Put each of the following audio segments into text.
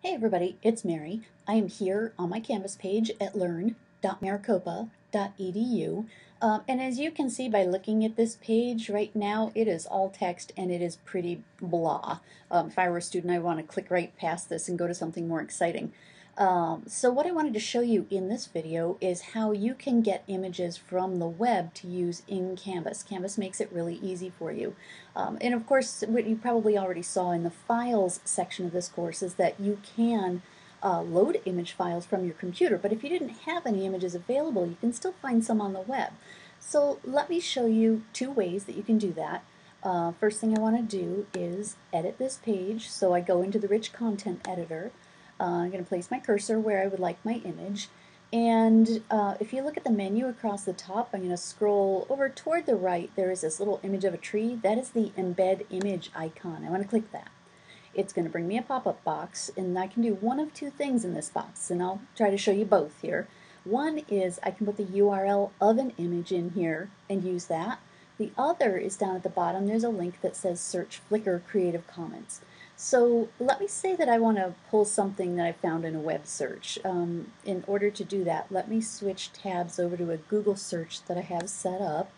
Hey everybody, it's Mary. I am here on my Canvas page at learn.maricopa.edu. And as you can see by looking at this page right now, it is all text and it is pretty blah. If I were a student, I want to click right past this and go to something more exciting. So what I wanted to show you in this video is how you can get images from the web to use in Canvas. Canvas makes it really easy for you. And of course, what you probably already saw in the files section of this course is that you can load image files from your computer, but if you didn't have any images available, you can still find some on the web. So let me show you two ways that you can do that. First thing I want to do is edit this page, so I go into the Rich Content Editor. I'm going to place my cursor where I would like my image, and if you look at the menu across the top, I'm going to scroll over toward the right. There is this little image of a tree. That is the embed image icon. I want to click that. It's going to bring me a pop-up box, and I can do one of two things in this box, and I'll try to show you both here. One is I can put the URL of an image in here and use that. The other is down at the bottom. There's a link that says Search Flickr Creative Commons. So let me say that I want to pull something that I found in a web search. In order to do that, let me switch tabs over to a Google search that I have set up.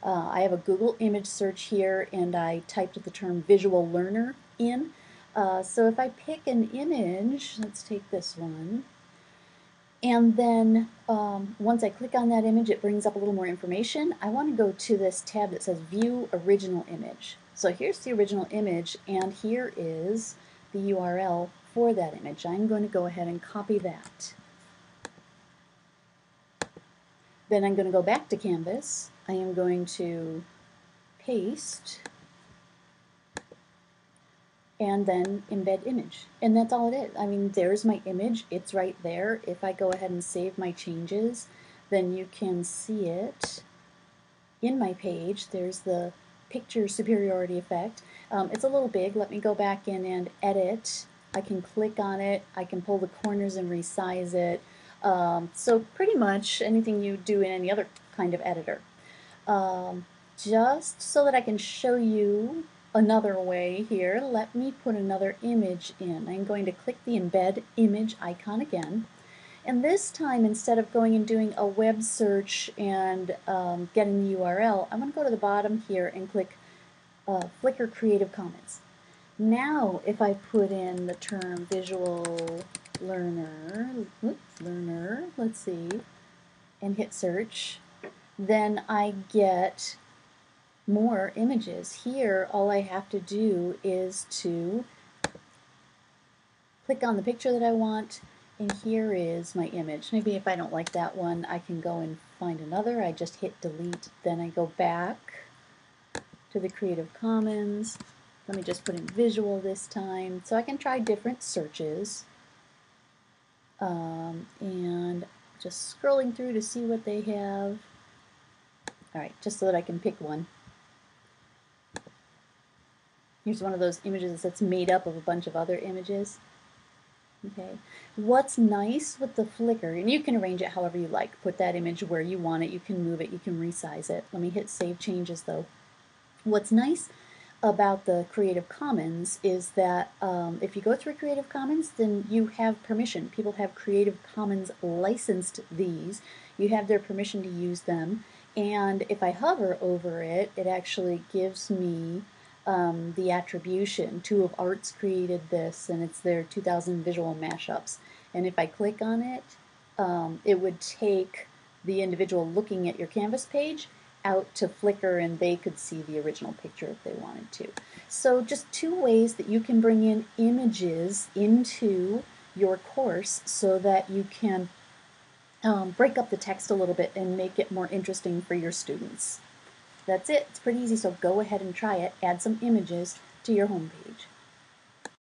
I have a Google image search here, and I typed the term visual learner in. So if I pick an image, let's take this one, and then once I click on that image, it brings up a little more information. I want to go to this tab that says View Original Image. So here's the original image, and here is the URL for that image. I'm going to go ahead and copy that. Then I'm going to go back to Canvas. I am going to paste and then embed image. And that's all it is. I mean, there's my image. It's right there. If I go ahead and save my changes, then you can see it in my page. There's the picture superiority effect. It's a little big. Let me go back in and edit. I can click on it. I can pull the corners and resize it. So pretty much anything you do in any other kind of editor. Just so that I can show you another way here, let me put another image in. I'm going to click the embed image icon again. And this time, instead of going and doing a web search and getting the URL, I'm going to go to the bottom here and click Flickr Creative Commons. Now, if I put in the term visual learner, let's see, and hit search, then I get more images. Here, all I have to do is to click on the picture that I want, and here is my image. Maybe if I don't like that one, I can go and find another. I just hit delete, then I go back to the Creative Commons. Let me just put in visual this time, so I can try different searches. And just scrolling through to see what they have. Alright, just so that I can pick one. Here's one of those images that's made up of a bunch of other images. Okay. What's nice with the Flickr, and you can arrange it however you like. Put that image where you want it. You can move it. You can resize it. Let me hit Save Changes though. What's nice about the Creative Commons is that if you go through Creative Commons, then you have permission. People have Creative Commons licensed these. You have their permission to use them. And if I hover over it, it actually gives me the attribution. Two of Arts created this, and it's their 2000 visual mashups. And if I click on it, it would take the individual looking at your Canvas page out to Flickr, and they could see the original picture if they wanted to. So just two ways that you can bring in images into your course so that you can break up the text a little bit and make it more interesting for your students. That's it. It's pretty easy, so go ahead and try it. Add some images to your home page.